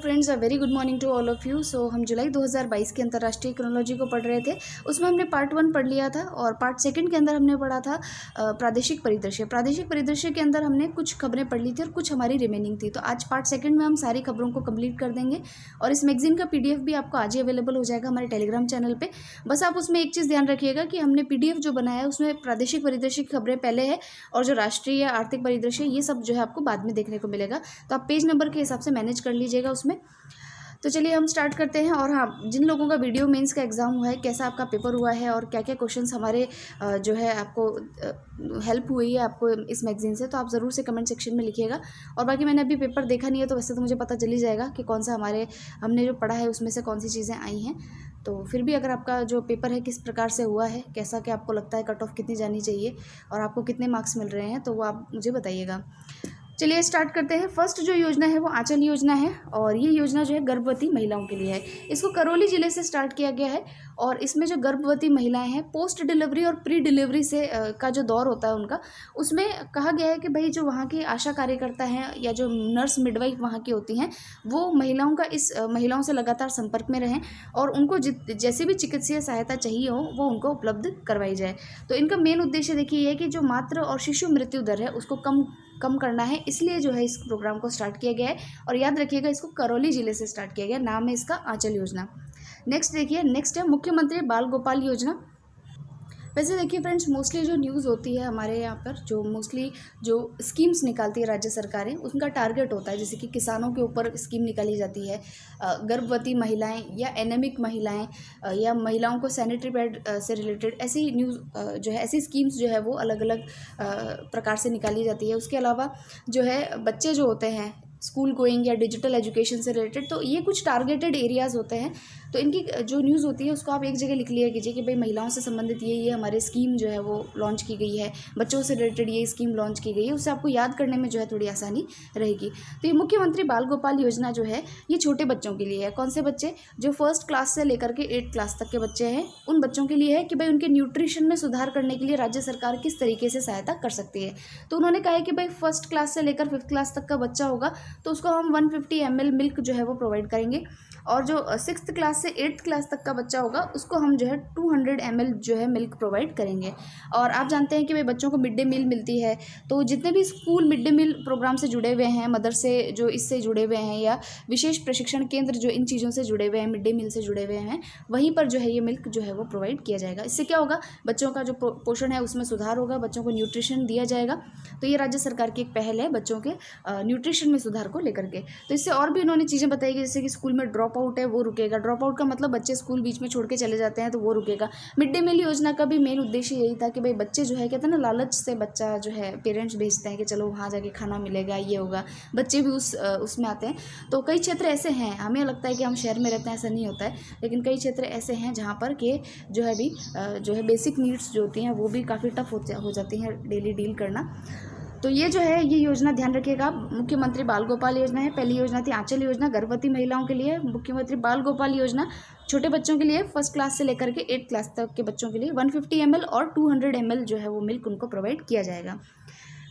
Friends, a very good morning to all of you. So हम जुलाई 2022 के अंतर्राष्ट्रीय क्रोनोलॉजी को पढ़ रहे थे। उसमें हमने पार्ट 1 पढ़ लिया था और पार्ट 2 के अंदर हमने पढ़ा था प्रादेशिक परिदृश्य। प्रादेशिक परिदृश्य के अंदर हमने कुछ खबरें पढ़ ली थी और कुछ हमारी रिमेनिंग थी। तो आज पार्ट 2 में हम सारी खबरों को कंप्लीट कर देंगे और इस मैगजीन का PDF भी आपको आज ही अवेलेबल हो जाएगा हमारे टेलीग्राम चैनल पर। बस आप उसमें एक चीज़ ध्यान रखिएगा कि हमने PDF जो बनाया है उसमें प्रादेशिक परिदृश्य की खबरें पहले है और जो राष्ट्रीय आर्थिक परिदृश्य ये सब जो है आपको बाद में देखने को मिलेगा। तो आप पेज नंबर के हिसाब से मैनेज कर लीजिएगा उसमें। तो चलिए हम स्टार्ट करते हैं। और हाँ, जिन लोगों का वीडियो मेंस का एग्ज़ाम हुआ है, कैसा आपका पेपर हुआ है और क्या क्या क्वेश्चंस हमारे जो है आपको हेल्प हुई है आपको इस मैगजीन से, तो आप ज़रूर से कमेंट सेक्शन में लिखिएगा। और बाकी मैंने अभी पेपर देखा नहीं है, तो वैसे तो मुझे पता चल ही जाएगा कि कौन सा हमने जो पढ़ा है उसमें से कौन सी चीज़ें आई हैं। तो फिर भी अगर आपका जो पेपर है किस प्रकार से हुआ है, कैसा क्या आपको लगता है कट ऑफ कितनी जानी चाहिए और आपको कितने मार्क्स मिल रहे हैं, तो वो आप मुझे बताइएगा। चलिए स्टार्ट करते हैं। फर्स्ट जो योजना है वो आंचल योजना है और ये योजना जो है गर्भवती महिलाओं के लिए है। इसको करौली ज़िले से स्टार्ट किया गया है और इसमें जो गर्भवती महिलाएं हैं, पोस्ट डिलीवरी और प्री डिलीवरी से का जो दौर होता है उनका, उसमें कहा गया है कि भाई जो वहाँ की आशा कार्यकर्ता हैं या जो नर्स मिडवाइफ वहाँ की होती हैं, वो महिलाओं से लगातार संपर्क में रहें और उनको जैसी भी चिकित्सीय सहायता चाहिए हो वो उनको उपलब्ध करवाई जाए। तो इनका मेन उद्देश्य देखिए ये है कि जो मातृ और शिशु मृत्यु दर है उसको कम करना है, इसलिए जो है इस प्रोग्राम को स्टार्ट किया गया है। और याद रखिएगा इसको करौली जिले से स्टार्ट किया गया, नाम है इसका आंचल योजना। नेक्स्ट देखिए, नेक्स्ट है मुख्यमंत्री बाल गोपाल योजना। वैसे देखिए फ्रेंड्स, मोस्टली जो न्यूज़ होती है हमारे यहाँ पर, जो मोस्टली जो स्कीम्स निकालती है राज्य सरकारें, उनका टारगेट होता है, जैसे कि किसानों के ऊपर स्कीम निकाली जाती है, गर्भवती महिलाएं या एनेमिक महिलाएं या महिलाओं को सैनिटरी पैड से रिलेटेड ऐसी न्यूज़ जो है, ऐसी स्कीम्स जो है वो अलग अलग प्रकार से निकाली जाती है। उसके अलावा जो है बच्चे जो होते हैं स्कूल गोइंग या डिजिटल एजुकेशन से रिलेटेड, तो ये कुछ टारगेटेड एरियाज़ होते हैं। तो इनकी जो न्यूज़ होती है उसको आप एक जगह लिख लिया कीजिए कि भाई महिलाओं से संबंधित ये हमारे स्कीम जो है वो लॉन्च की गई है, बच्चों से रिलेटेड ये स्कीम लॉन्च की गई है, उससे आपको याद करने में जो है थोड़ी आसानी रहेगी। तो ये मुख्यमंत्री बाल गोपाल योजना जो है ये छोटे बच्चों के लिए है। कौन से बच्चे? जो 1st क्लास से लेकर के 8th क्लास तक के बच्चे हैं, उन बच्चों के लिए है कि भाई उनके न्यूट्रिशन में सुधार करने के लिए राज्य सरकार किस तरीके से सहायता कर सकती है। तो उन्होंने कहा है कि भाई 1st क्लास से लेकर 5th क्लास तक का बच्चा होगा तो उसको हम 150 ml मिल्क जो है वो प्रोवाइड करेंगे, और जो 6th क्लास से 8th क्लास तक का बच्चा होगा उसको हम जो है 200 ml जो है मिल्क प्रोवाइड करेंगे। और आप जानते हैं कि भाई बच्चों को मिड डे मील मिलती है, तो जितने भी school mid day meal programme से जुड़े हुए हैं, मदरसे जो इससे जुड़े हुए हैं या विशेष प्रशिक्षण केंद्र जो इन चीज़ों से जुड़े हुए हैं, मिड डे मील से जुड़े हुए हैं, वहीं पर जो है ये मिल्क जो है वो प्रोवाइड किया जाएगा। इससे क्या होगा, बच्चों का जो पोषण है उसमें सुधार होगा, बच्चों को न्यूट्रिशन दिया जाएगा। तो ये राज्य सरकार की एक पहल है बच्चों के न्यूट्रिशन में सुधार को लेकर के। तो इससे और भी उन्होंने चीज़ें बताई कि जैसे कि स्कूल में ड्रॉप आउट है वो रुकेगा। ड्रॉप आउट का मतलब बच्चे स्कूल बीच में छोड़ के चले जाते हैं तो वो रुकेगा। मिड डे मील योजना का भी मेन उद्देश्य यही था कि भाई बच्चे जो है, कहते हैं ना, लालच से बच्चा जो है पेरेंट्स भेजते हैं कि चलो वहाँ जाके खाना मिलेगा, ये होगा, बच्चे भी उसमें आते हैं। तो कई क्षेत्र ऐसे हैं, हमें लगता है कि हम शहर में रहते हैं, ऐसा नहीं होता है, लेकिन कई क्षेत्र ऐसे हैं जहाँ पर कि जो है भी जो है बेसिक नीड्स जो होती हैं वो भी काफ़ी टफ हो जाती हैं डेली डील करना। तो ये जो है ये योजना ध्यान रखिएगा, मुख्यमंत्री बाल गोपाल योजना है। पहली योजना थी आंचल योजना, गर्भवती महिलाओं के लिए। मुख्यमंत्री बाल गोपाल योजना छोटे बच्चों के लिए 1st क्लास से लेकर के 8th क्लास तक के बच्चों के लिए 150 ml और 200 ml जो है वो मिल्क उनको प्रोवाइड किया जाएगा।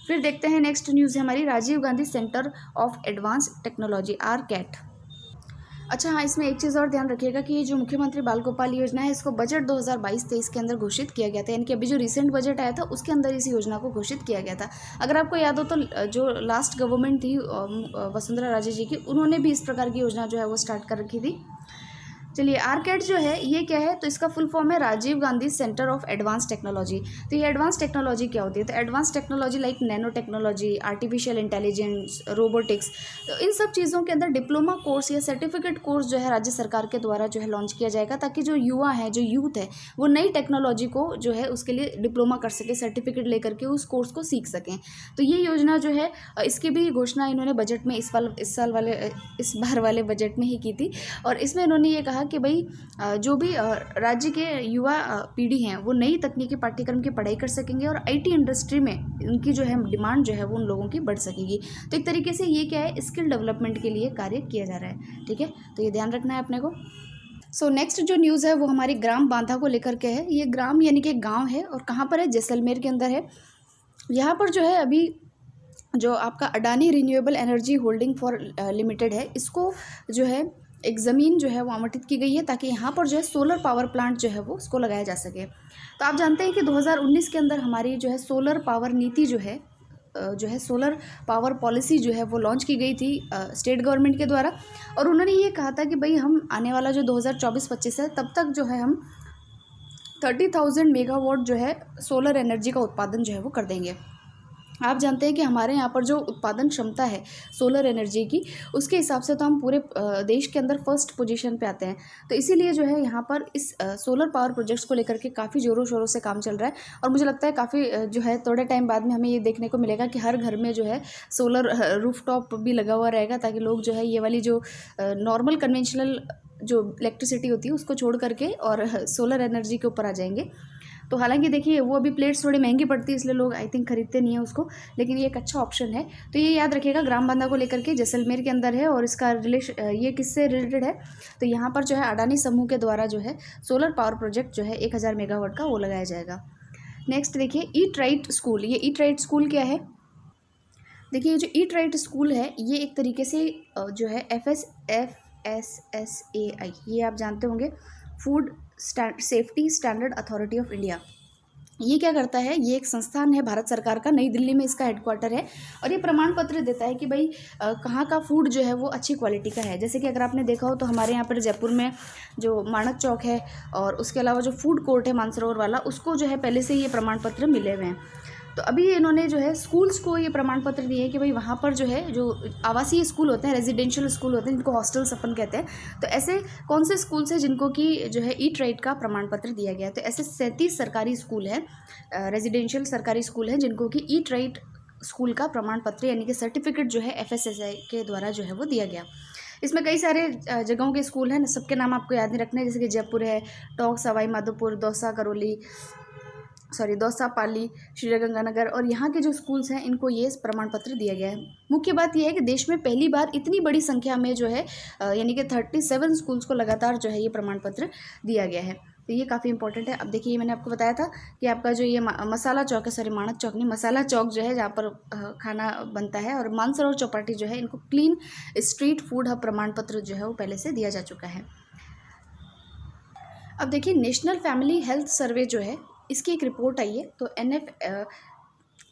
फिर देखते हैं नेक्स्ट न्यूज़ है हमारी Rajiv Gandhi centre of advance technology, RCAT। अच्छा हाँ, इसमें एक चीज़ और ध्यान रखिएगा कि ये जो मुख्यमंत्री बाल गोपाल योजना है इसको बजट 2022-23 के अंदर घोषित किया गया था, यानी कि अभी जो रिसेंट बजट आया था उसके अंदर इस योजना को घोषित किया गया था। अगर आपको याद हो तो जो लास्ट गवर्नमेंट थी वसुंधरा राजे जी की, उन्होंने भी इस प्रकार की योजना जो है वो स्टार्ट कर रखी थी। चलिए RCAT जो है ये क्या है, तो इसका फुल फॉर्म है Rajiv Gandhi centre of advance technology. तो ये एडवांस टेक्नोलॉजी क्या होती है? तो advance technology like nano technology, artificial intelligence, robotics, तो इन सब चीज़ों के अंदर डिप्लोमा कोर्स या सर्टिफिकेट कोर्स जो है राज्य सरकार के द्वारा जो है लॉन्च किया जाएगा, ताकि जो युवा है, जो यूथ है, वो नई टेक्नोलॉजी को जो है उसके लिए डिप्लोमा कर सके, सर्टिफिकेट लेकर के उस कोर्स को सीख सकें। तो ये योजना जो है इसकी भी घोषणा इन्होंने बजट में इस बार वाले बजट में ही की थी। और इसमें इन्होंने ये कहा कि भाई जो भी राज्य के युवा पीढ़ी हैं वो नई तकनीकी पाठ्यक्रम की पढ़ाई कर सकेंगे और IT इंडस्ट्री में उनकी जो है डिमांड जो है वो उन लोगों की बढ़ सकेगी। तो एक तरीके से ये क्या है, स्किल डेवलपमेंट के लिए कार्य किया जा रहा है। ठीक है, तो ये ध्यान रखना है अपने को। सो नेक्स्ट जो न्यूज़ है वो हमारी ग्राम बांधा को लेकर के है। ये ग्राम यानी कि गाँव है और कहाँ पर है, जैसलमेर के अंदर है। यहाँ पर जो है अभी जो आपका Adani renewable energy holding for limited है, इसको जो है एक ज़मीन जो है वो आवंटित की गई है ताकि यहाँ पर जो है सोलर पावर प्लांट जो है वो उसको लगाया जा सके। तो आप जानते हैं कि 2019 के अंदर हमारी जो है सोलर पावर नीति जो है सोलर पावर पॉलिसी जो है वो लॉन्च की गई थी स्टेट गवर्नमेंट के द्वारा। और उन्होंने ये कहा था कि भाई हम आने वाला जो 2024-25 है तब तक जो है हम 30,000 मेगावाट जो है सोलर एनर्जी का उत्पादन जो है वो कर देंगे। आप जानते हैं कि हमारे यहाँ पर जो उत्पादन क्षमता है सोलर एनर्जी की, उसके हिसाब से तो हम पूरे देश के अंदर फर्स्ट पोजीशन पे आते हैं। तो इसीलिए जो है यहाँ पर इस सोलर पावर प्रोजेक्ट्स को लेकर के काफ़ी ज़ोरों शोरों से काम चल रहा है। और मुझे लगता है काफ़ी जो है थोड़े टाइम बाद में हमें ये देखने को मिलेगा कि हर घर में जो है सोलर रूफटॉप भी लगा हुआ रहेगा, ताकि लोग जो है ये वाली जो नॉर्मल कन्वेंशनल जो इलेक्ट्रिसिटी होती है उसको छोड़ करके और सोलर एनर्जी के ऊपर आ जाएंगे। तो हालांकि देखिए वो अभी प्लेट्स थोड़ी महंगी पड़ती है, इसलिए लोग आई थिंक खरीदते नहीं है उसको, लेकिन ये एक अच्छा ऑप्शन है। तो ये याद रखिएगा, ग्राम बांधा को लेकर के जैसलमेर के अंदर है और इसका ये किससे रिलेटेड है, तो यहाँ पर जो है अडानी समूह के द्वारा जो है सोलर पावर प्रोजेक्ट जो है 1000 मेगावाट का वो लगाया जाएगा। नेक्स्ट देखिए ईट राइट स्कूल। ये ईट राइट स्कूल क्या है? देखिए ये जो ईट राइट स्कूल है ये एक तरीके से जो है FSSAI, ये आप जानते होंगे, food safety standard authority of India. ये क्या करता है? ये एक संस्थान है भारत सरकार का, नई दिल्ली में इसका हेडक्वार्टर है। और ये प्रमाण पत्र देता है कि भाई कहाँ का फूड जो है वो अच्छी क्वालिटी का है। जैसे कि अगर आपने देखा हो तो हमारे यहाँ पर जयपुर में जो माणक चौक है और उसके अलावा जो फूड कोर्ट है मानसरोवर वाला, उसको जो है पहले से ये प्रमाण पत्र मिले हुए हैं। तो अभी इन्होंने जो है स्कूल्स को ये प्रमाण पत्र दिए हैं कि भाई वहाँ पर जो है जो आवासीय स्कूल होते हैं, रेजिडेंशियल स्कूल होते हैं, जिनको हॉस्टल्स अपन कहते हैं, तो ऐसे कौन से स्कूल्स हैं जिनको कि जो है ईट राइट का प्रमाण पत्र दिया गया है? तो ऐसे 37 सरकारी स्कूल हैं, रेजिडेंशियल सरकारी स्कूल हैं, जिनको कि ईट राइट स्कूल का प्रमाण पत्र यानी कि सर्टिफिकेट जो है FSSAI के द्वारा जो है वो दिया गया। इसमें कई सारे जगहों के स्कूल हैं, सबके नाम आपको याद नहीं रखने, जैसे कि जयपुर है, टोंक सवाई माधोपुर, दौसा पाली, श्रीगंगानगर, और यहाँ के जो स्कूल्स हैं इनको ये प्रमाण पत्र दिया गया है। मुख्य बात यह है कि देश में पहली बार इतनी बड़ी संख्या में जो है यानी कि 37 स्कूल्स को लगातार जो है ये प्रमाण पत्र दिया गया है। तो ये काफ़ी इंपॉर्टेंट है। अब देखिए मैंने आपको बताया था कि आपका जो ये मसाला चौक है, माणक चौक नहीं, मसाला चौक जो है जहाँ पर खाना बनता है, और मानसरोवर चौपाटी जो है, इनको क्लीन स्ट्रीट फूड हब प्रमाण पत्र जो है वो पहले से दिया जा चुका है। अब देखिए नेशनल फैमिली हेल्थ सर्वे जो है इसकी एक रिपोर्ट आई है। तो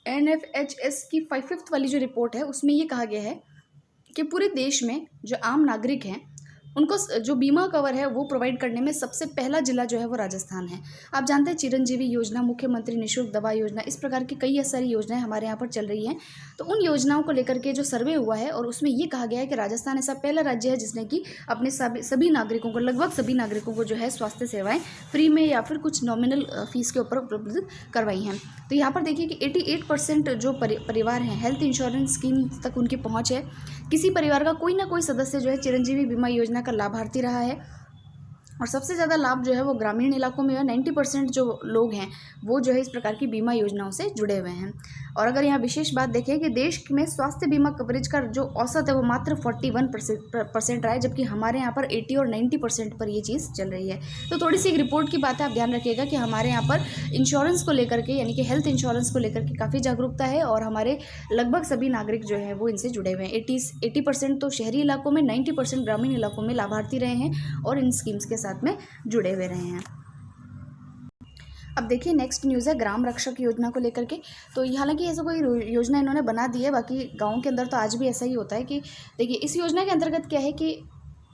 NFHS की 5th वाली जो रिपोर्ट है उसमें ये कहा गया है कि पूरे देश में जो आम नागरिक हैं उनको जो बीमा कवर है वो प्रोवाइड करने में सबसे पहला जिला जो है वो राजस्थान है। आप जानते हैं चिरंजीवी योजना, मुख्यमंत्री निःशुल्क दवा योजना, इस प्रकार की कई सारी योजनाएं हमारे यहाँ पर चल रही हैं। तो उन योजनाओं को लेकर के जो सर्वे हुआ है और उसमें ये कहा गया है कि राजस्थान ऐसा पहला राज्य है जिसने कि अपने सभी नागरिकों को, लगभग सभी नागरिकों को जो है स्वास्थ्य सेवाएँ फ्री में या फिर कुछ नॉमिनल फीस के ऊपर उपलब्ध करवाई हैं। तो यहाँ पर देखिए कि 88% जो परिवार हैं हेल्थ इंश्योरेंस स्कीम तक उनकी पहुँच है। किसी परिवार का कोई ना कोई सदस्य जो है चिरंजीवी बीमा योजना का लाभार्थी रहा है, और सबसे ज़्यादा लाभ जो है वो ग्रामीण इलाकों में है। 90% जो लोग हैं वो जो है इस प्रकार की बीमा योजनाओं से जुड़े हुए हैं। और अगर यहाँ विशेष बात देखें कि देश में स्वास्थ्य बीमा कवरेज का जो औसत है वो मात्र 41% रहा है, जबकि हमारे यहाँ पर 80 और 90% पर ये चीज़ चल रही है। तो थोड़ी सी एक रिपोर्ट की बात है, आप ध्यान रखिएगा कि हमारे यहाँ पर इंश्योरेंस को लेकर के यानी कि हेल्थ इंश्योरेंस को लेकर के काफ़ी जागरूकता है, और हमारे लगभग सभी नागरिक जो हैं वो इनसे जुड़े हुए हैं। 80% तो शहरी इलाकों में, 90% ग्रामीण इलाकों में लाभार्थी रहे हैं और इन स्कीम्स के साथ में जुड़े हुए रहे हैं। अब देखिए नेक्स्ट न्यूज़ है ग्राम रक्षक योजना को लेकर के। तो हालांकि ऐसा कोई योजना इन्होंने बना दी है, बाकी गांव के अंदर तो आज भी ऐसा ही होता है कि देखिए इस योजना के अंतर्गत क्या है कि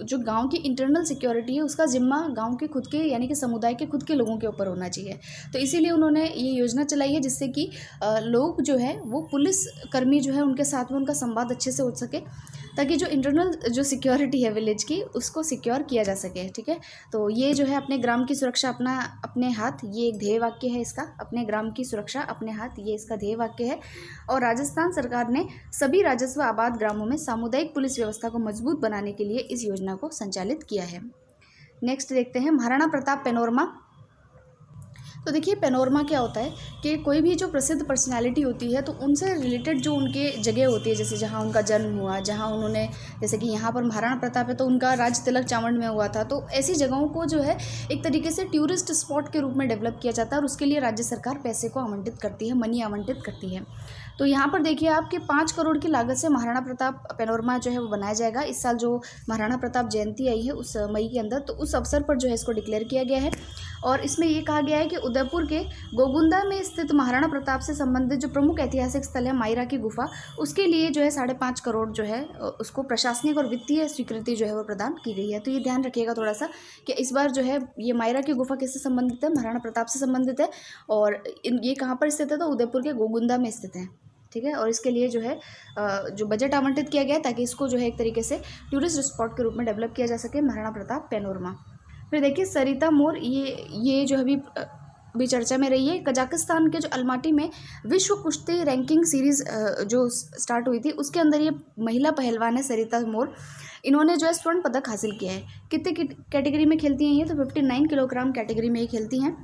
जो गांव की इंटरनल सिक्योरिटी है उसका जिम्मा गांव के खुद के यानी कि समुदाय के खुद के लोगों के ऊपर होना चाहिए। तो इसीलिए उन्होंने ये योजना चलाई है जिससे कि लोग जो है वो पुलिस कर्मी जो है उनके साथ में उनका संवाद अच्छे से हो सके, ताकि जो इंटरनल जो सिक्योरिटी है विलेज की उसको सिक्योर किया जा सके। ठीक है, तो ये जो है अपने ग्राम की सुरक्षा अपने हाथ, ये एक ध्येय वाक्य है इसका, अपने ग्राम की सुरक्षा अपने हाथ, ये इसका ध्येय वाक्य है। और राजस्थान सरकार ने सभी राजस्व आबाद ग्रामों में सामुदायिक पुलिस व्यवस्था को मजबूत बनाने के लिए इस योजना को संचालित किया है। नेक्स्ट देखते हैं महाराणा प्रताप पैनोरमा। तो देखिए पैनोरमा क्या होता है कि कोई भी जो प्रसिद्ध पर्सनालिटी होती है तो उनसे रिलेटेड जो उनके जगह होती है, जैसे जहाँ उनका जन्म हुआ, जहाँ उन्होंने, जैसे कि यहाँ पर महाराणा प्रताप है तो उनका राज तिलक चावंड में हुआ था, तो ऐसी जगहों को जो है एक तरीके से टूरिस्ट स्पॉट के रूप में डेवलप किया जाता है और उसके लिए राज्य सरकार पैसे को आवंटित करती है, मनी आवंटित करती है। तो यहाँ पर देखिए आपके 5 करोड़ की लागत से महाराणा प्रताप पैनोरमा जो है वो बनाया जाएगा। इस साल जो महाराणा प्रताप जयंती आई है उस मई के अंदर, तो उस अवसर पर जो है इसको डिक्लेयर किया गया है। और इसमें ये कहा गया है कि उदयपुर के गोगुंदा में स्थित महाराणा प्रताप से संबंधित जो प्रमुख ऐतिहासिक स्थल है मायरा की गुफा, उसके लिए जो है 5.5 करोड़ जो है उसको प्रशासनिक और वित्तीय स्वीकृति जो है वो प्रदान की गई है। तो ये ध्यान रखिएगा थोड़ा सा कि इस बार जो है ये मायरा की गुफा किससे संबंधित है, महाराणा प्रताप से संबंधित है। और ये कहाँ पर स्थित है, तो उदयपुर के गोगुंदा में स्थित है। ठीक है, और इसके लिए जो है जो बजट आवंटित किया गया है ताकि इसको जो है एक तरीके से टूरिस्ट स्पॉट के रूप में डेवलप किया जा सके, महाराणा प्रताप पैनोरमा। फिर देखिए सरिता मोर, ये जो अभी चर्चा में रही है। कजाकिस्तान के जो अलमाटी में विश्व कुश्ती रैंकिंग सीरीज़ जो स्टार्ट हुई थी उसके अंदर ये महिला पहलवान है सरिता मोर। इन्होंने जो है स्वर्ण पदक हासिल किया है। कितने कैटेगरी में खेलती हैं ये, तो 59 किलोग्राम कैटेगरी में ये खेलती हैं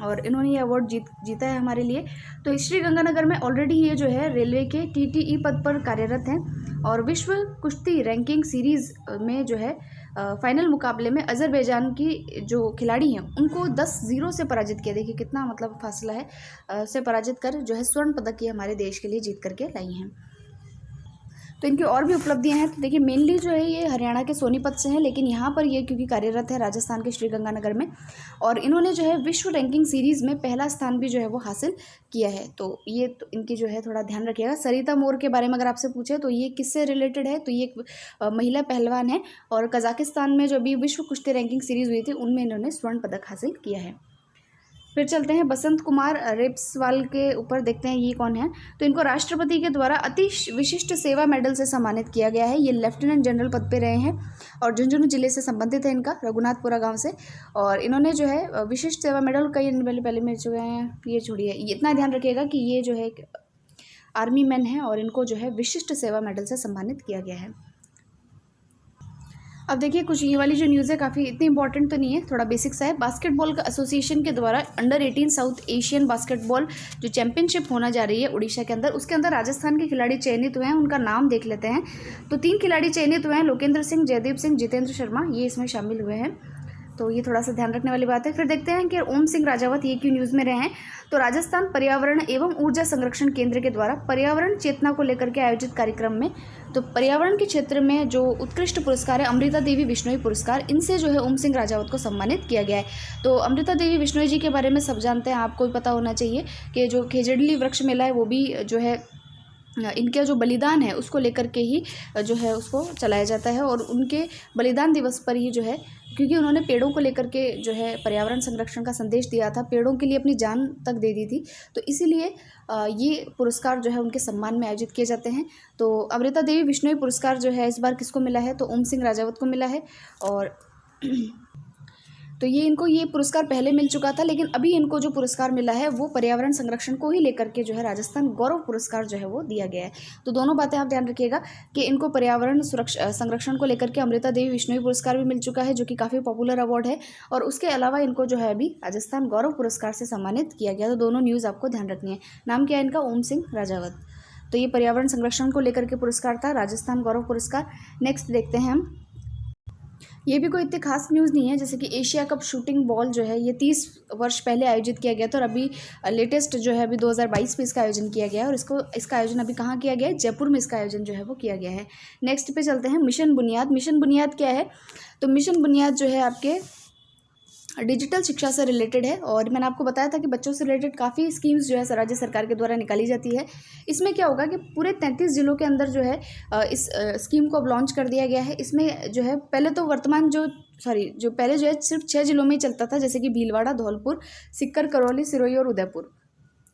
और इन्होंने ये अवार्ड जीता है हमारे लिए। तो श्रीगंगानगर में ऑलरेडी ये जो है रेलवे के TTE पद पर कार्यरत हैं और विश्व कुश्ती रैंकिंग सीरीज़ में जो है फाइनल मुकाबले में अजरबैजान की जो खिलाड़ी हैं उनको 10-0 से पराजित किया। देखिए कितना मतलब फासला है, से पराजित कर जो है स्वर्ण पदक ये हमारे देश के लिए जीत करके लाई हैं। तो इनकी और भी उपलब्धियां हैं। तो देखिए मेनली जो है ये हरियाणा के सोनीपत से हैं, लेकिन यहाँ पर ये क्योंकि कार्यरत है राजस्थान के श्रीगंगानगर में, और इन्होंने जो है विश्व रैंकिंग सीरीज़ में पहला स्थान भी जो है वो हासिल किया है। तो ये तो इनकी जो है थोड़ा ध्यान रखिएगा। सरिता मोर के बारे में अगर आपसे पूछे तो ये किससे रिलेटेड है, तो ये एक महिला पहलवान है और कजाकिस्तान में जो अभी विश्व कुश्ती रैंकिंग सीरीज़ हुई थी उनमें इन्होंने स्वर्ण पदक हासिल किया है। फिर चलते हैं बसंत कुमार रेपस्वाल के ऊपर, देखते हैं ये कौन है। तो इनको राष्ट्रपति के द्वारा अति विशिष्ट सेवा मेडल से सम्मानित किया गया है। ये लेफ्टिनेंट जनरल पद पे रहे हैं और झुंझुनू जिले से संबंधित है इनका, रघुनाथपुरा गांव से। और इन्होंने जो है विशिष्ट सेवा मेडल कई पहले मिल चुके हैं, ये छोड़िए, इतना ध्यान रखिएगा कि ये जो है आर्मी मैन है और इनको जो है विशिष्ट सेवा मेडल से सम्मानित किया गया है। अब देखिए कुछ ये वाली जो न्यूज़ है काफ़ी इतनी इंपॉर्टेंट तो नहीं है, थोड़ा बेसिक सा है। बास्केटबॉल का एसोसिएशन के द्वारा अंडर 18 साउथ एशियन बास्केटबॉल जो चैंपियनशिप होना जा रही है उड़ीसा के अंदर, उसके अंदर राजस्थान के खिलाड़ी चयनित हुए हैं। उनका नाम देख लेते हैं। तो 3 खिलाड़ी चयनित हुए हैं, लोकेंद्र सिंह, जयदीप सिंह, जितेंद्र शर्मा, ये इसमें शामिल हुए हैं। तो ये थोड़ा सा ध्यान रखने वाली बात है। फिर देखते हैं कि ओम सिंह राजावत ये क्यों न्यूज़ में रहे हैं। तो राजस्थान पर्यावरण एवं ऊर्जा संरक्षण केंद्र के द्वारा पर्यावरण चेतना को लेकर के आयोजित कार्यक्रम में, तो पर्यावरण के क्षेत्र में जो उत्कृष्ट पुरस्कार है अमृता देवी बिश्नोई पुरस्कार, इनसे जो है ओम सिंह राजावत को सम्मानित किया गया है। तो अमृता देवी बिश्नोई जी के बारे में सब जानते हैं, आपको भी पता होना चाहिए कि जो खेजड़ली वृक्ष मेला है वो भी जो है इनका जो बलिदान है उसको लेकर के ही जो है उसको चलाया जाता है। और उनके बलिदान दिवस पर ही जो है, क्योंकि उन्होंने पेड़ों को लेकर के जो है पर्यावरण संरक्षण का संदेश दिया था, पेड़ों के लिए अपनी जान तक दे दी थी, तो इसीलिए ये पुरस्कार जो है उनके सम्मान में आयोजित किए जाते हैं। तो अमृता देवी बिश्नोई पुरस्कार जो है इस बार किसको मिला है, तो ओम सिंह राजावत को मिला है। और तो ये इनको ये पुरस्कार पहले मिल चुका था, लेकिन अभी इनको जो पुरस्कार मिला है वो पर्यावरण संरक्षण को ही लेकर के जो है राजस्थान गौरव पुरस्कार जो है वो दिया गया है। तो दोनों बातें आप ध्यान रखिएगा कि इनको पर्यावरण संरक्षण को लेकर के अमृता देवी बिश्नोई पुरस्कार भी मिल चुका है, जो कि काफ़ी पॉपुलर अवार्ड है, और उसके अलावा इनको जो है अभी राजस्थान गौरव पुरस्कार से सम्मानित किया गया। तो दोनों न्यूज़ आपको ध्यान रखनी है। नाम क्या है इनका, ओम सिंह राजावत। तो ये पर्यावरण संरक्षण को लेकर के पुरस्कार था, राजस्थान गौरव पुरस्कार। नेक्स्ट देखते हैं हम, ये भी कोई इतनी खास न्यूज़ नहीं है। जैसे कि एशिया कप शूटिंग बॉल जो है ये 30 वर्ष पहले आयोजित किया गया था, और अभी लेटेस्ट जो है अभी 2022 में इसका आयोजन किया गया है। और इसका आयोजन अभी कहाँ किया गया है, जयपुर में इसका आयोजन जो है वो किया गया है। नेक्स्ट पे चलते हैं, मिशन बुनियाद। मिशन बुनियाद क्या है, तो मिशन बुनियाद जो है आपके डिजिटल शिक्षा से रिलेटेड है, और मैंने आपको बताया था कि बच्चों से रिलेटेड काफ़ी स्कीम्स जो है राज्य सरकार के द्वारा निकाली जाती है। इसमें क्या होगा कि पूरे 33 जिलों के अंदर जो है इस स्कीम को अब लॉन्च कर दिया गया है। इसमें जो है पहले तो जो पहले जो है सिर्फ 6 जिलों में ही चलता था, जैसे कि भीलवाड़ा, धौलपुर, सीकर, करौली, सिरोही और उदयपुर।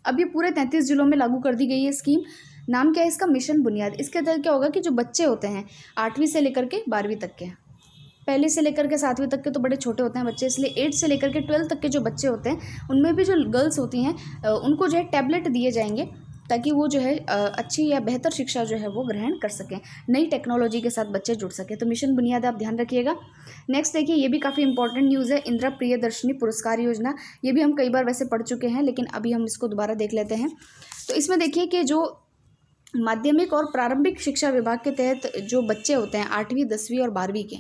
अब ये पूरे 33 जिलों में लागू कर दी गई है स्कीम। नाम क्या है इसका, मिशन बुनियाद। इसके तहत क्या होगा कि जो बच्चे होते हैं 8वीं से लेकर के 12वीं तक के, पहले से लेकर के 7वीं तक के तो बड़े छोटे होते हैं बच्चे, इसलिए 8 से लेकर के 12 तक के जो बच्चे होते हैं उनमें भी जो गर्ल्स होती हैं उनको जो है टैबलेट दिए जाएंगे, ताकि वो जो है अच्छी या बेहतर शिक्षा जो है वो ग्रहण कर सकें, नई टेक्नोलॉजी के साथ बच्चे जुड़ सकें। तो मिशन बुनियाद आप ध्यान रखिएगा। नेक्स्ट देखिए, ये भी काफ़ी इंपॉर्टेंट न्यूज़ है, इंदिरा प्रियदर्शनी पुरस्कार योजना। ये भी हम कई बार वैसे पढ़ चुके हैं, लेकिन अभी हम इसको दोबारा देख लेते हैं। तो इसमें देखिए कि जो माध्यमिक और प्रारंभिक शिक्षा विभाग के तहत जो बच्चे होते हैं 8वीं 10वीं और 12वीं के,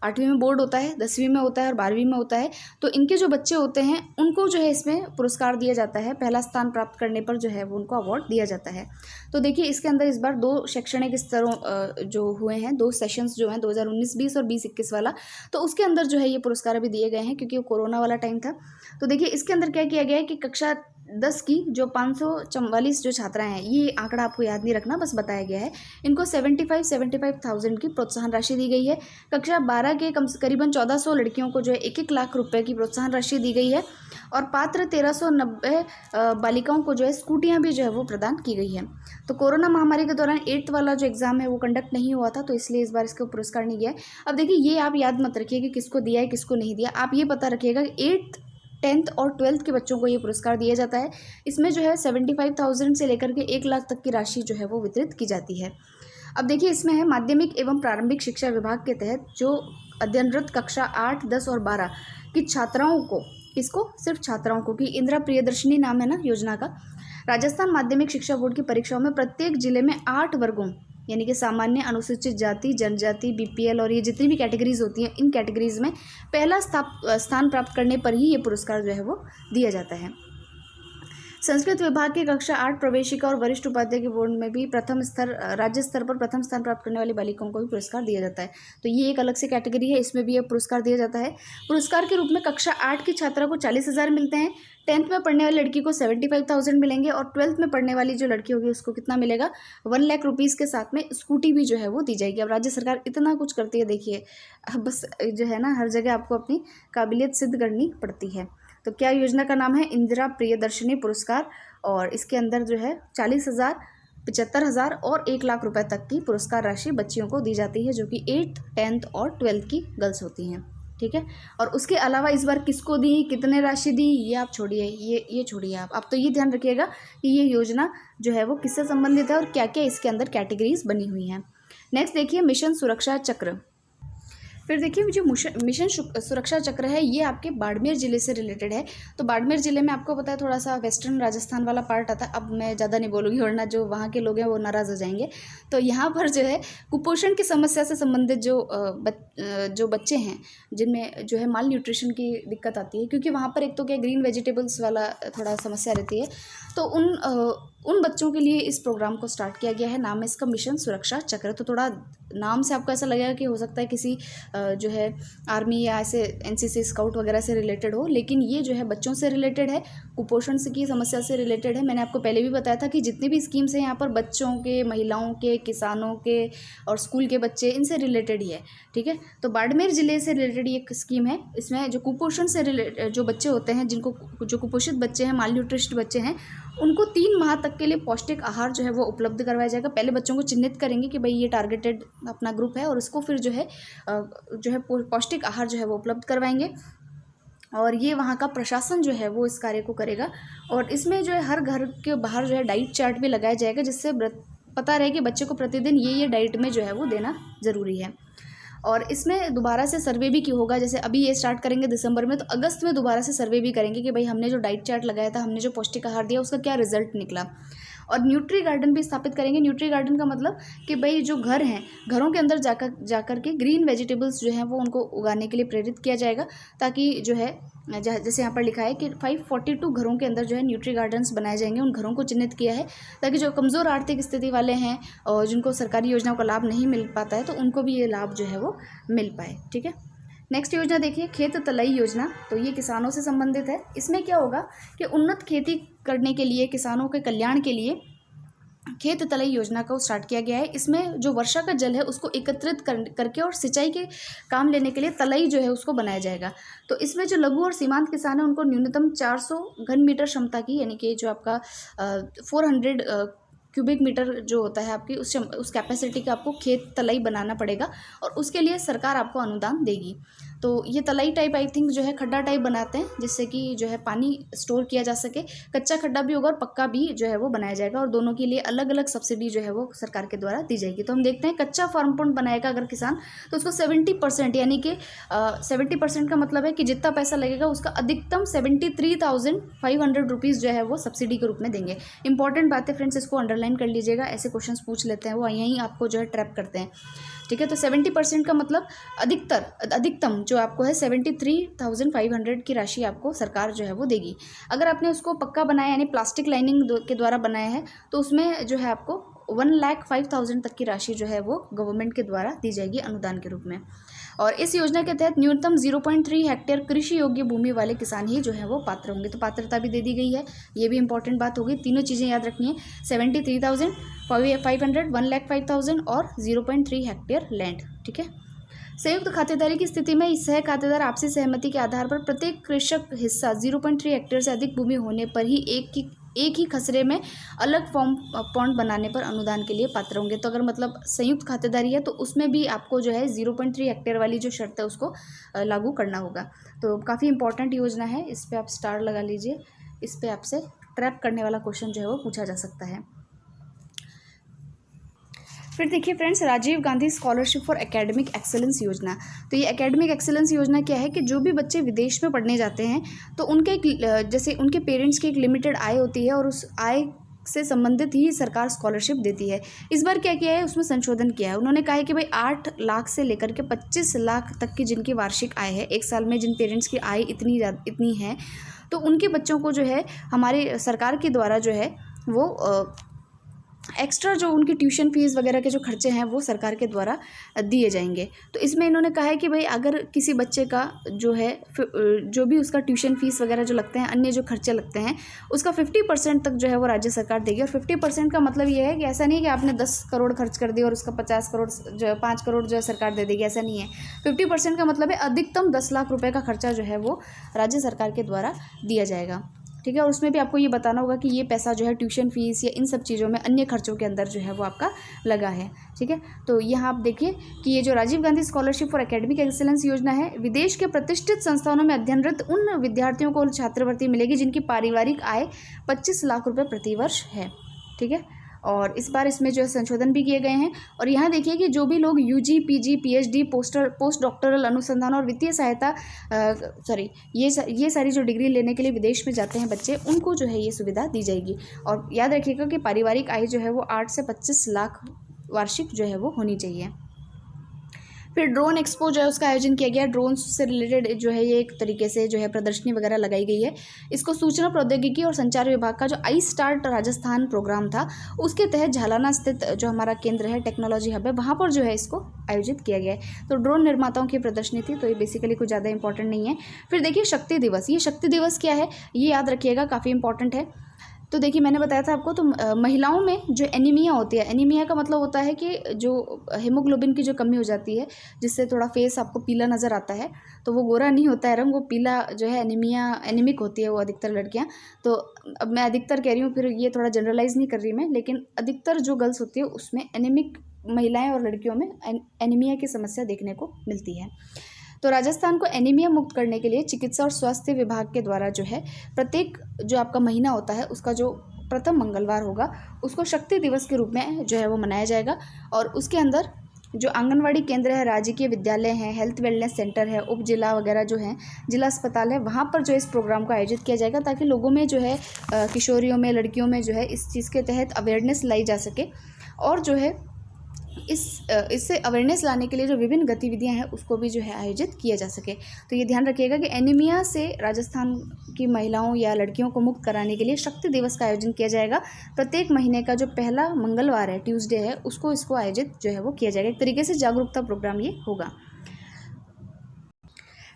8वीं में बोर्ड होता है, 10वीं में होता है और 12वीं में होता है, तो इनके जो बच्चे होते हैं उनको जो है इसमें पुरस्कार दिया जाता है। पहला स्थान प्राप्त करने पर जो है वो उनको अवार्ड दिया जाता है। तो देखिए इसके अंदर इस बार 2 शैक्षणिक स्तरों जो हुए हैं, 2 सेशंस जो हैं 2019-20 और 20-21 वाला, तो उसके अंदर जो है ये पुरस्कार अभी दिए गए हैं क्योंकि वो कोरोना वाला टाइम था। तो देखिए इसके अंदर क्या किया गया है कि कक्षा 10 की जो 544 जो छात्राएं हैं, ये आंकड़ा आपको याद नहीं रखना, बस बताया गया है, इनको 75,000 की प्रोत्साहन राशि दी गई है। कक्षा 12 के करीबन 1400 लड़कियों को जो है 1-1 लाख रुपए की प्रोत्साहन राशि दी गई है और पात्र 1390 बालिकाओं को जो है स्कूटियां भी जो है वो प्रदान की गई है। तो कोरोना महामारी के दौरान 8th वाला जो एग्जाम है वो कंडक्ट नहीं हुआ था, तो इसलिए इस बार इसको पुरस्कार नहीं गया है। अब देखिए ये आप याद मत रखिए कि किसको दिया है किसको नहीं दिया, आप ये पता रखिएगा कि 8th 10th और 12th के बच्चों को ये पुरस्कार दिया जाता है। इसमें जो है 75,000 से लेकर के 1 लाख तक की राशि जो है वो वितरित की जाती है। अब देखिए इसमें है माध्यमिक एवं प्रारंभिक शिक्षा विभाग के तहत जो अध्ययनरत कक्षा 8, 10 और 12 की छात्राओं को, किसको, सिर्फ छात्राओं को, कि इंदिरा प्रियदर्शनी नाम है ना योजना का, राजस्थान माध्यमिक शिक्षा बोर्ड की परीक्षाओं में प्रत्येक जिले में 8 वर्गों यानी कि सामान्य, अनुसूचित जाति, जनजाति, बीपीएल और ये जितनी भी कैटेगरीज होती हैं, इन कैटेगरीज में पहला स्थान प्राप्त करने पर ही ये पुरस्कार जो है वो दिया जाता है। संस्कृत विभाग की कक्षा 8 प्रवेशिका और वरिष्ठ उपाध्याय के बोर्ड में भी राज्य स्तर पर प्रथम स्थान प्राप्त करने वाली बालिकाओं को भी पुरस्कार दिया जाता है। तो ये एक अलग से कैटेगरी है, इसमें भी ये पुरस्कार दिया जाता है। पुरस्कार के रूप में कक्षा 8 की छात्रा को 40,000 मिलते हैं, 10th में पढ़ने वाली लड़की को 75,000 मिलेंगे और 12th में पढ़ने वाली जो लड़की होगी उसको कितना मिलेगा, 1 लाख रुपीज़ के साथ में स्कूटी भी जो है वो दी जाएगी। अब राज्य सरकार इतना कुछ करती है, देखिए अब बस जो है ना, हर जगह आपको अपनी काबिलियत सिद्ध करनी पड़ती है। तो क्या योजना का नाम है, इंदिरा प्रियदर्शनी पुरस्कार, और इसके अंदर जो है 40,000, 75,000 और 1 लाख रुपए तक की पुरस्कार राशि बच्चियों को दी जाती है, जो कि 8th, 10th और 12th की गर्ल्स होती हैं। ठीक है, और उसके अलावा इस बार किसको दी, कितने राशि दी, ये आप छोड़िए, ये छोड़िए, आप तो ये ध्यान रखिएगा कि ये योजना जो है वो किससे संबंधित है और क्या क्या इसके अंदर कैटेगरीज बनी हुई हैं। नेक्स्ट देखिए मिशन सुरक्षा चक्र। फिर देखिए जो मिशन सुरक्षा चक्र है ये आपके बाड़मेर ज़िले से रिलेटेड है। तो बाड़मेर ज़िले में आपको पता है थोड़ा सा वेस्टर्न राजस्थान वाला पार्ट आता है। अब मैं ज़्यादा नहीं बोलूँगी वरना जो वहाँ के लोग हैं वो नाराज़ हो जाएंगे। तो यहाँ पर जो है कुपोषण की समस्या से संबंधित जो बच्चे हैं जिनमें जो है माल न्यूट्रिशन की दिक्कत आती है, क्योंकि वहाँ पर एक तो क्या ग्रीन वेजिटेबल्स वाला थोड़ा समस्या रहती है, तो उन बच्चों के लिए इस प्रोग्राम को स्टार्ट किया गया है। नाम है इसका मिशन सुरक्षा चक्र। तो थोड़ा नाम से आपको ऐसा लगेगा कि हो सकता है किसी जो है आर्मी या ऐसे एनसीसी स्काउट वगैरह से रिलेटेड हो, लेकिन ये जो है बच्चों से रिलेटेड है, कुपोषण से की समस्या से रिलेटेड है। मैंने आपको पहले भी बताया था कि जितनी भी स्कीम्स हैं यहाँ पर बच्चों के, महिलाओं के, किसानों के और स्कूल के बच्चे, इनसे रिलेटेड ही है। ठीक है, तो बाड़मेर ज़िले से रिलेटेड ये एक स्कीम है। इसमें जो कुपोषण से रिलेटेड जो बच्चे होते हैं, जो कुपोषित बच्चे हैं, माल न्यूट्रिशन बच्चे हैं, उनको 3 माह तक के लिए पौष्टिक आहार जो है वो उपलब्ध करवाया जाएगा। पहले बच्चों को चिन्हित करेंगे कि भाई ये टारगेटेड अपना ग्रुप है और उसको फिर जो है पौष्टिक आहार जो है वो उपलब्ध करवाएंगे, और ये वहाँ का प्रशासन जो है वो इस कार्य को करेगा। और इसमें जो है हर घर के बाहर जो है डाइट चार्ट भी लगाया जाएगा, जिससे पता रहे कि बच्चे को प्रतिदिन ये डाइट में जो है वो देना ज़रूरी है। और इसमें दोबारा से सर्वे भी होगा। जैसे अभी ये स्टार्ट करेंगे दिसंबर में, तो अगस्त में दोबारा से सर्वे भी करेंगे कि भाई हमने जो डाइट चार्ट लगाया था, हमने जो पौष्टिक आहार दिया, उसका क्या रिजल्ट निकला। और न्यूट्री गार्डन भी स्थापित करेंगे। न्यूट्री गार्डन का मतलब कि भाई जो घर हैं, घरों के अंदर जाकर के ग्रीन वेजिटेबल्स जो हैं वो उनको उगाने के लिए प्रेरित किया जाएगा, ताकि जो है जैसे यहाँ पर लिखा है कि 542 घरों के अंदर जो है न्यूट्री गार्डन्स बनाए जाएंगे। उन घरों को चिन्हित किया है ताकि जो कमज़ोर आर्थिक स्थिति वाले हैं और जिनको सरकारी योजनाओं का लाभ नहीं मिल पाता है, तो उनको भी ये लाभ जो है वो मिल पाए। ठीक है, नेक्स्ट योजना देखिए खेत तलई योजना। तो ये किसानों से संबंधित है। इसमें क्या होगा कि उन्नत खेती करने के लिए, किसानों के कल्याण के लिए खेत तलई योजना को स्टार्ट किया गया है। इसमें जो वर्षा का जल है उसको एकत्रित करके और सिंचाई के काम लेने के लिए तलई जो है उसको बनाया जाएगा। तो इसमें जो लघु और सीमांत किसान है उनको न्यूनतम 400 घन मीटर क्षमता की, यानी कि जो आपका 400 क्यूबिक मीटर जो होता है आपकी उस कैपेसिटी का आपको खेत तलई बनाना पड़ेगा, और उसके लिए सरकार आपको अनुदान देगी। तो ये तलाई टाइप आई थिंक जो है खड्डा टाइप बनाते हैं, जिससे कि जो है पानी स्टोर किया जा सके। कच्चा खड्डा भी होगा और पक्का भी जो है वो बनाया जाएगा, और दोनों के लिए अलग अलग सब्सिडी जो है वो सरकार के द्वारा दी जाएगी। तो हम देखते हैं, कच्चा फार्म पॉन्ड बनाएगा अगर किसान, तो उसको 70%, यानी कि 70% का मतलब है कि जितना पैसा लगेगा उसका अधिकतम 73,500 रुपीज़ जो है वो सब्सिडी के रूप में देंगे। इंपॉर्टेंट बात है फ्रेंड्स, इसको अंडरलाइन कर लीजिएगा, ऐसे क्वेश्चंस पूछ लेते हैं वो, यहीं आपको जो है ट्रैप करते हैं। ठीक है, तो 70% का मतलब अधिकतम जो आपको है 73,500 की राशि आपको सरकार जो है वो देगी। अगर आपने उसको पक्का बनाया यानी प्लास्टिक लाइनिंग के द्वारा बनाया है, तो उसमें जो है आपको 1,05,000 तक की राशि जो है वो गवर्नमेंट के द्वारा दी जाएगी अनुदान के रूप में। और इस योजना के तहत न्यूनतम 0.3 हेक्टेयर कृषि योग्य भूमि वाले किसान ही जो है वो पात्र होंगे। तो पात्रता भी दे दी गई है, ये भी इंपॉर्टेंट बात होगी। तीनों चीज़ें याद रखनी है, 73,500, 1,05,000 और 0.3 हेक्टेयर लैंड। ठीक है, संयुक्त खातेदारी की स्थिति में सह खातेदार आपसी सहमति के आधार पर प्रत्येक कृषक हिस्सा 0.3 हेक्टेयर से अधिक भूमि होने पर ही एक ही खसरे में अलग फॉर्म पॉन्ड बनाने पर अनुदान के लिए पात्र होंगे। तो अगर मतलब संयुक्त खातेदारी है तो उसमें भी आपको जो है 0.3 हेक्टेयर वाली जो शर्त है उसको लागू करना होगा। तो काफ़ी इंपॉर्टेंट योजना है, इस पर आप स्टार लगा लीजिए, इस पर आपसे ट्रैप करने वाला क्वेश्चन जो है वो पूछा जा सकता है। फिर देखिए friends, Rajiv Gandhi scholarship for academic excellence योजना। तो ये एकेडमिक एक्सेलेंस योजना क्या है कि जो भी बच्चे विदेश में पढ़ने जाते हैं तो उनके एक जैसे उनके पेरेंट्स की एक लिमिटेड आय होती है और उस आय से संबंधित ही सरकार स्कॉलरशिप देती है। इस बार क्या किया है, उसमें संशोधन किया है। उन्होंने कहा है कि भाई 8 लाख से लेकर के 25 लाख तक की जिनकी वार्षिक आय है, एक साल में जिन पेरेंट्स की आय इतनी है, तो उनके बच्चों को जो है हमारे सरकार के द्वारा जो है वो एक्स्ट्रा जो उनकी ट्यूशन फीस वगैरह के जो खर्चे हैं वो सरकार के द्वारा दिए जाएंगे। तो इसमें इन्होंने कहा है कि भाई अगर किसी बच्चे का जो है जो भी उसका ट्यूशन फीस वगैरह जो लगते हैं, अन्य जो खर्चे लगते हैं, उसका 50% तक जो है वो राज्य सरकार देगी। और 50% का मतलब ये है कि ऐसा नहीं है कि आपने 10 करोड़ खर्च कर दिया और उसका 50 करोड़ जो है 5 करोड़ जो है सरकार दे देगी, ऐसा नहीं है। 50% का मतलब है अधिकतम 10 लाख रुपये का खर्चा जो है वो राज्य सरकार के द्वारा दिया जाएगा। ठीक है, और उसमें भी आपको ये बताना होगा कि ये पैसा जो है ट्यूशन फीस या इन सब चीज़ों में अन्य खर्चों के अंदर जो है वो आपका लगा है। ठीक है, तो यहाँ आप देखिए कि ये जो Rajiv Gandhi scholarship for academic excellence योजना है, विदेश के प्रतिष्ठित संस्थानों में अध्ययनरत उन विद्यार्थियों को छात्रवृत्ति मिलेगी जिनकी पारिवारिक आय 25 लाख रुपये प्रतिवर्ष है। ठीक है, और इस बार इसमें जो है संशोधन भी किए गए हैं। और यहाँ देखिए कि जो भी लोग UG, PG, PhD, post doctoral अनुसंधान और वित्तीय सहायता ये सारी जो डिग्री लेने के लिए विदेश में जाते हैं बच्चे, उनको जो है ये सुविधा दी जाएगी। और याद रखिएगा कि पारिवारिक आय जो है वो 8 से 25 लाख वार्षिक जो है वो होनी चाहिए। फिर ड्रोन एक्सपो जो है उसका आयोजन किया गया। ड्रोन से रिलेटेड जो है ये एक तरीके से जो है प्रदर्शनी वगैरह लगाई गई है। इसको सूचना प्रौद्योगिकी और संचार विभाग का जो आई स्टार्ट राजस्थान प्रोग्राम था उसके तहत झालाना स्थित जो हमारा केंद्र है, टेक्नोलॉजी हब है, वहाँ पर जो है इसको आयोजित किया गया है। तो ड्रोन निर्माताओं की प्रदर्शनी थी, तो ये बेसिकली कुछ ज़्यादा इंपॉर्टेंट नहीं है। फिर देखिए शक्ति दिवस, ये शक्ति दिवस क्या है ये याद रखिएगा, काफ़ी इंपॉर्टेंट है। तो देखिए मैंने बताया था आपको, तो महिलाओं में जो एनीमिया होती है, एनीमिया का मतलब होता है कि जो हीमोग्लोबिन की जो कमी हो जाती है, जिससे थोड़ा फेस आपको पीला नज़र आता है, तो वो गोरा नहीं होता है रंग, वो पीला जो है एनीमिक होती है वो अधिकतर लड़कियां। तो अब मैं अधिकतर कह रही हूँ, फिर ये थोड़ा जनरलाइज नहीं कर रही मैं, लेकिन अधिकतर जो गर्ल्स होती है उसमें एनीमिक महिलाएँ और लड़कियों में एनीमिया की समस्या देखने को मिलती है। तो राजस्थान को एनीमिया मुक्त करने के लिए चिकित्सा और स्वास्थ्य विभाग के द्वारा जो है प्रत्येक जो आपका महीना होता है उसका जो प्रथम मंगलवार होगा उसको शक्ति दिवस के रूप में जो है वो मनाया जाएगा। और उसके अंदर जो आंगनवाड़ी केंद्र है, राजकीय विद्यालय हैं, हेल्थ वेलनेस सेंटर है, उप जिला वगैरह जो हैं, जिला अस्पताल है, वहाँ पर जो इस प्रोग्राम को आयोजित किया जाएगा ताकि लोगों में जो है किशोरियों में, लड़कियों में जो है इस चीज़ के तहत अवेयरनेस लाई जा सके। और जो है इससे अवेयरनेस लाने के लिए जो विभिन्न गतिविधियां हैं उसको भी जो है आयोजित किया जा सके। तो ये ध्यान रखिएगा कि एनीमिया से राजस्थान की महिलाओं या लड़कियों को मुक्त कराने के लिए शक्ति दिवस का आयोजन किया जाएगा। प्रत्येक महीने का जो पहला मंगलवार है, ट्यूसडे है, इसको आयोजित जो है वो किया जाएगा। एक तरीके से जागरूकता प्रोग्राम ये होगा।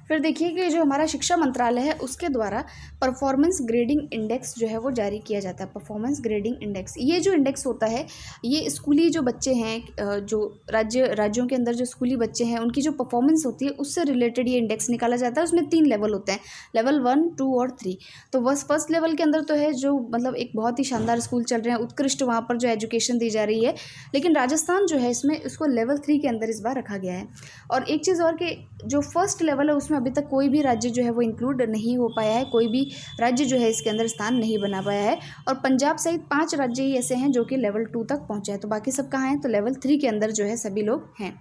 फिर देखिए कि जो हमारा शिक्षा मंत्रालय है उसके द्वारा परफॉर्मेंस ग्रेडिंग इंडेक्स जो है वो जारी किया जाता है। परफॉर्मेंस ग्रेडिंग इंडेक्स, ये जो इंडेक्स होता है ये स्कूली जो बच्चे हैं, जो राज्यों के अंदर जो स्कूली बच्चे हैं उनकी जो परफॉर्मेंस होती है उससे रिलेटेड ये इंडेक्स निकाला जाता है। उसमें 3 लेवल होते हैं, लेवल 1, 2 और 3। तो बस फर्स्ट लेवल के अंदर तो है जो मतलब एक बहुत ही शानदार स्कूल चल रहे हैं, उत्कृष्ट वहाँ पर जो एजुकेशन दी जा रही है, लेकिन राजस्थान जो है इसमें इसको लेवल 3 के अंदर इस बार रखा गया है। और एक चीज़ और कि जो फर्स्ट लेवल है उसमें अभी तक कोई भी राज्य जो है वो इंक्लूड नहीं हो पाया है, कोई भी राज्य जो है इसके अंदर स्थान नहीं बना पाया है। और पंजाब सहित 5 राज्य ही ऐसे हैं जो कि लेवल 2 तक पहुँचे हैं, तो बाकी सब कहाँ हैं, तो लेवल 3 के अंदर जो है सभी लोग हैं।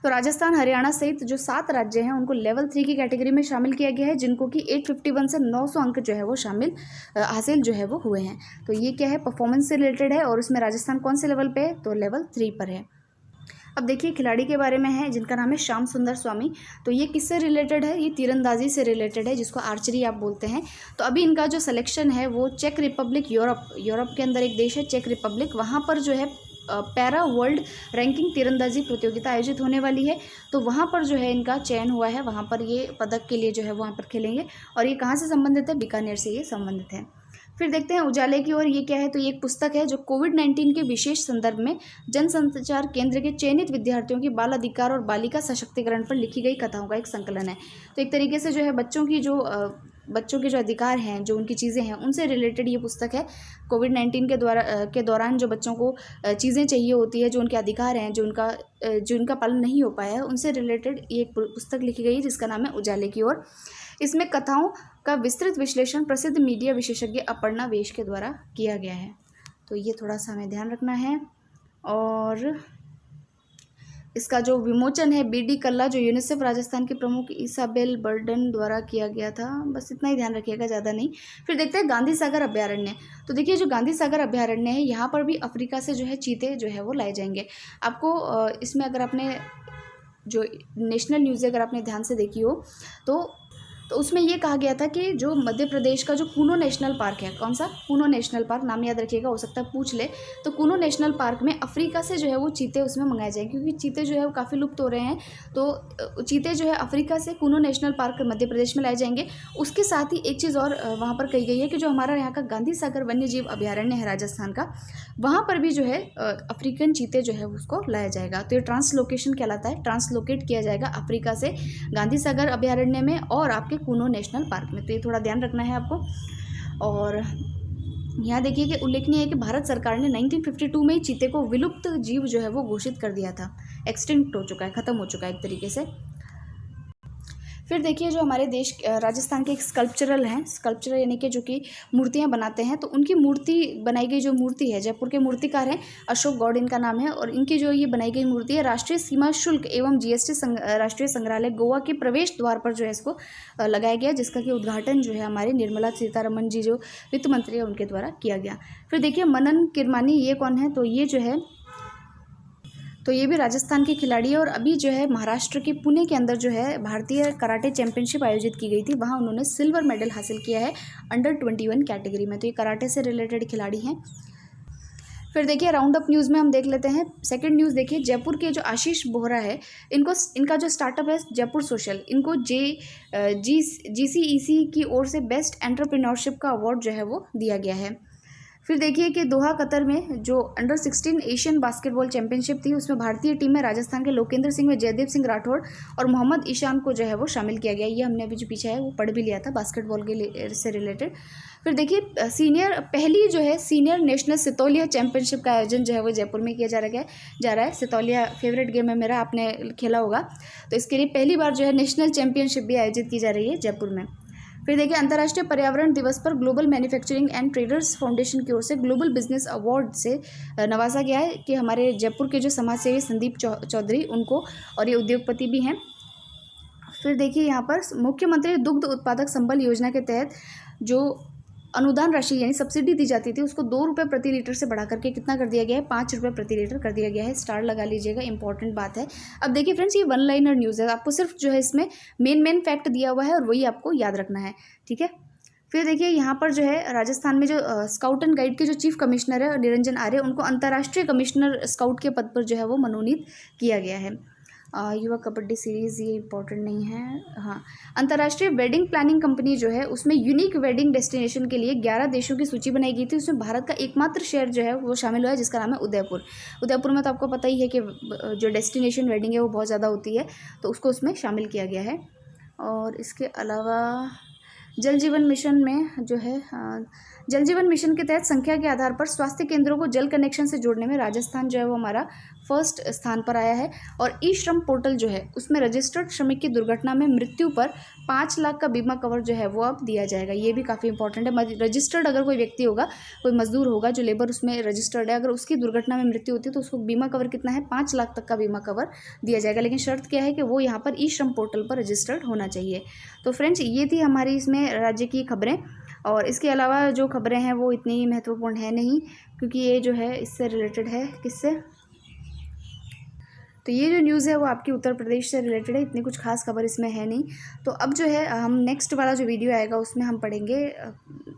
तो राजस्थान, हरियाणा सहित जो 7 राज्य हैं उनको लेवल 3 की कैटेगरी में शामिल किया गया है, जिनको कि 851 से 900 अंक जो है वो हासिल जो है वो हुए हैं। तो ये क्या है, परफॉर्मेंस से रिलेटेड है और उसमें राजस्थान कौन से लेवल पे है, तो लेवल 3 पर है। अब देखिए खिलाड़ी के बारे में है जिनका नाम है श्याम सुंदर स्वामी। तो ये किससे रिलेटेड है, ये तीरंदाजी से रिलेटेड है, जिसको आर्चरी आप बोलते हैं। तो अभी इनका जो सिलेक्शन है वो चेक रिपब्लिक, यूरोप के अंदर एक देश है चेक रिपब्लिक, वहाँ पर जो है पैरा वर्ल्ड रैंकिंग तीरंदाजी प्रतियोगिता आयोजित होने वाली है। तो वहाँ पर जो है इनका चयन हुआ है, वहाँ पर ये पदक के लिए जो है वहाँ पर खेलेंगे। और ये कहाँ से संबंधित है, बीकानेर से ये संबंधित है। फिर देखते हैं उजाले की ओर, ये क्या है, तो ये एक पुस्तक है जो कोविड-19 के विशेष संदर्भ में जनसंचार केंद्र के चयनित विद्यार्थियों की बाल अधिकार और बालिका सशक्तिकरण पर लिखी गई कथाओं का एक संकलन है। तो एक तरीके से जो है बच्चों के जो अधिकार हैं, जो उनकी चीज़ें हैं, उनसे रिलेटेड ये पुस्तक है। कोविड-19 के दौरान जो बच्चों को चीज़ें चाहिए होती है, जो उनके अधिकार हैं, जो उनका पालन नहीं हो पाया है, उनसे रिलेटेड ये एक पुस्तक लिखी गई है जिसका नाम है उजाले की ओर। इसमें कथाओं का विस्तृत विश्लेषण प्रसिद्ध मीडिया विशेषज्ञ अपर्णा वेश के द्वारा किया गया है। तो ये थोड़ा सा हमें ध्यान रखना है। और इसका जो विमोचन है BD कल्ला, जो यूनिसेफ राजस्थान के प्रमुख इसाबेल बर्डन द्वारा किया गया था। बस इतना ही ध्यान रखिएगा, ज़्यादा नहीं। फिर देखते हैं गांधी सागर अभ्यारण्य। तो देखिए जो गांधी सागर अभ्यारण्य है, यहाँ पर भी अफ्रीका से जो है चीते जो है वो लाए जाएंगे। आपको इसमें अगर आपने जो नेशनल न्यूज़ अगर आपने ध्यान से देखी हो तो उसमें ये कहा गया था कि जो मध्य प्रदेश का जो कूनो नेशनल पार्क है, कौन सा, कूनो नेशनल पार्क, नाम याद रखिएगा, हो सकता है पूछ ले। तो कूनो नेशनल पार्क में अफ्रीका से जो है वो चीते उसमें मंगाए जाएंगे, क्योंकि चीते जो है वो काफ़ी लुप्त हो रहे हैं। तो चीते जो है अफ्रीका से कूनो नेशनल पार्क मध्य प्रदेश में लाए जाएंगे। उसके साथ ही एक चीज़ और वहाँ पर कही गई है कि जो हमारा यहाँ का गांधी सागर वन्य जीव अभ्यारण्य है राजस्थान का, वहाँ पर भी जो है अफ्रीकन चीते जो है उसको लाया जाएगा। तो ये ट्रांसलोकेशन कहलाता है, ट्रांसलोकेट किया जाएगा अफ्रीका से गांधी सागर अभ्यारण्य में और आपके कूनो नेशनल पार्क में। तो ये थोड़ा ध्यान रखना है आपको। और यहाँ देखिए कि उल्लेखनीय है कि भारत सरकार ने 1952 में ही चीते को विलुप्त जीव जो है वो घोषित कर दिया था, एक्सटिंक्ट हो चुका है, ख़त्म हो चुका है एक तरीके से। फिर देखिए जो हमारे देश राजस्थान के एक स्कल्पचरल यानी कि जो कि मूर्तियाँ बनाते हैं, तो उनकी मूर्ति बनाई गई जो मूर्ति है, जयपुर के मूर्तिकार हैं अशोक गौड़ इनका नाम है। और इनकी जो ये बनाई गई मूर्ति है राष्ट्रीय सीमा शुल्क एवं GST राष्ट्रीय संग्रहालय गोवा के प्रवेश द्वार पर जो है इसको लगाया गया, जिसका कि उद्घाटन जो है हमारी निर्मला सीतारमण जी जो वित्त मंत्री है उनके द्वारा किया गया। फिर देखिए मनन किरमानी, ये कौन है, तो ये जो है तो ये भी राजस्थान के खिलाड़ी है। और अभी जो है महाराष्ट्र के पुणे के अंदर जो है भारतीय कराटे चैंपियनशिप आयोजित की गई थी, वहाँ उन्होंने सिल्वर मेडल हासिल किया है अंडर 21 कैटेगरी में। तो ये कराटे से रिलेटेड खिलाड़ी हैं। फिर देखिए राउंड अप न्यूज़ में हम देख लेते हैं सेकंड न्यूज़। देखिए जयपुर के जो आशीष बोहरा है, इनका जो स्टार्टअप है जयपुर सोशल, इनको GCEC की ओर से बेस्ट एंटरप्रेन्योरशिप का अवार्ड जो है वो दिया गया है। फिर देखिए कि दोहा कतर में जो अंडर 16 एशियन बास्केटबॉल चैंपियनशिप थी, उसमें भारतीय टीम में राजस्थान के लोकेंद्र सिंह, जयदेव सिंह राठौड़ और मोहम्मद ईशान को जो है वो शामिल किया गया। ये हमने अभी जो पीछे है वो पढ़ भी लिया था बास्केटबॉल के से रिलेटेड। फिर देखिए पहली जो है सीनियर नेशनल सितौलिया चैंपियनशिप का आयोजन जो है वो जयपुर में किया जा रहा है। सितौलिया फेवरेट गेम है मेरा, आपने खेला होगा। तो इसके लिए पहली बार जो है नेशनल चैंपियनशिप भी आयोजित की जा रही है जयपुर में। फिर देखिए अंतर्राष्ट्रीय पर्यावरण दिवस पर global manufacturing and traders foundation की ओर से ग्लोबल बिजनेस अवार्ड से नवाजा गया है कि हमारे जयपुर के जो समाज सेवी संदीप चौधरी उनको, और ये उद्योगपति भी हैं। फिर देखिए यहाँ पर मुख्यमंत्री दुग्ध उत्पादक संबल योजना के तहत जो अनुदान राशि यानी सब्सिडी दी जाती थी उसको 2 रुपये प्रति लीटर से बढ़ा करके कितना कर दिया गया है, 5 रुपये प्रति लीटर कर दिया गया है। स्टार लगा लीजिएगा, इंपॉर्टेंट बात है। अब देखिए फ्रेंड्स ये वन लाइनर न्यूज़ है, आपको सिर्फ जो है इसमें मेन फैक्ट दिया हुआ है और वही आपको याद रखना है, ठीक है। फिर देखिए यहाँ पर जो है राजस्थान में जो स्काउट एंड गाइड के जो चीफ कमिश्नर है निरंजन आर्य, उनको अंतर्राष्ट्रीय कमिश्नर स्काउट के पद पर जो है वो मनोनीत किया गया है। युवा कबड्डी सीरीज़ ये इम्पोर्टेंट नहीं है। हाँ, अंतर्राष्ट्रीय वेडिंग प्लानिंग कंपनी जो है उसमें यूनिक वेडिंग डेस्टिनेशन के लिए 11 देशों की सूची बनाई गई थी। उसमें भारत का एकमात्र शहर जो है वो शामिल हुआ है, जिसका नाम है उदयपुर। उदयपुर में तो आपको पता ही है कि जो डेस्टिनेशन वेडिंग है वो बहुत ज़्यादा होती है, तो उसको उसमें शामिल किया गया है। और इसके अलावा जल जीवन मिशन में जो है जल जीवन मिशन के तहत संख्या के आधार पर स्वास्थ्य केंद्रों को जल कनेक्शन से जोड़ने में राजस्थान जो है वो हमारा फर्स्ट स्थान पर आया है। और ई श्रम पोर्टल जो है उसमें रजिस्टर्ड श्रमिक की दुर्घटना में मृत्यु पर 5 लाख का बीमा कवर जो है वो अब दिया जाएगा। ये भी काफ़ी इंपॉर्टेंट है। रजिस्टर्ड अगर कोई व्यक्ति होगा, कोई मजदूर होगा जो लेबर उसमें रजिस्टर्ड है, अगर उसकी दुर्घटना में मृत्यु होती है तो उसको बीमा कवर कितना है, 5 लाख तक का बीमा कवर दिया जाएगा। लेकिन शर्त क्या है कि वो यहाँ पर ई श्रम पोर्टल पर रजिस्टर्ड होना चाहिए। तो फ्रेंड्स, ये थी हमारी इसमें राज्य की खबरें। और इसके अलावा जो खबरें हैं वो इतनी महत्वपूर्ण है नहीं, क्योंकि ये जो है इससे रिलेटेड है, किससे, तो ये जो न्यूज़ है वो आपकी उत्तर प्रदेश से रिलेटेड है। इतनी कुछ खास खबर इसमें है नहीं। तो अब जो है हम नेक्स्ट वाला जो वीडियो आएगा उसमें हम पढ़ेंगे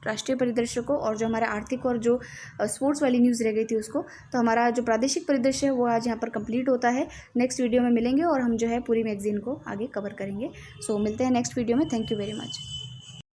राष्ट्रीय परिदृश्य को, और जो हमारा आर्थिक और जो स्पोर्ट्स वाली न्यूज़ रह गई थी उसको। तो हमारा जो प्रादेशिक परिदृश्य है वो आज यहाँ पर कंप्लीट होता है। नेक्स्ट वीडियो में मिलेंगे और हम जो है पूरी मैगजीन को आगे कवर करेंगे। सो मिलते हैं नेक्स्ट वीडियो में। Thank you very much.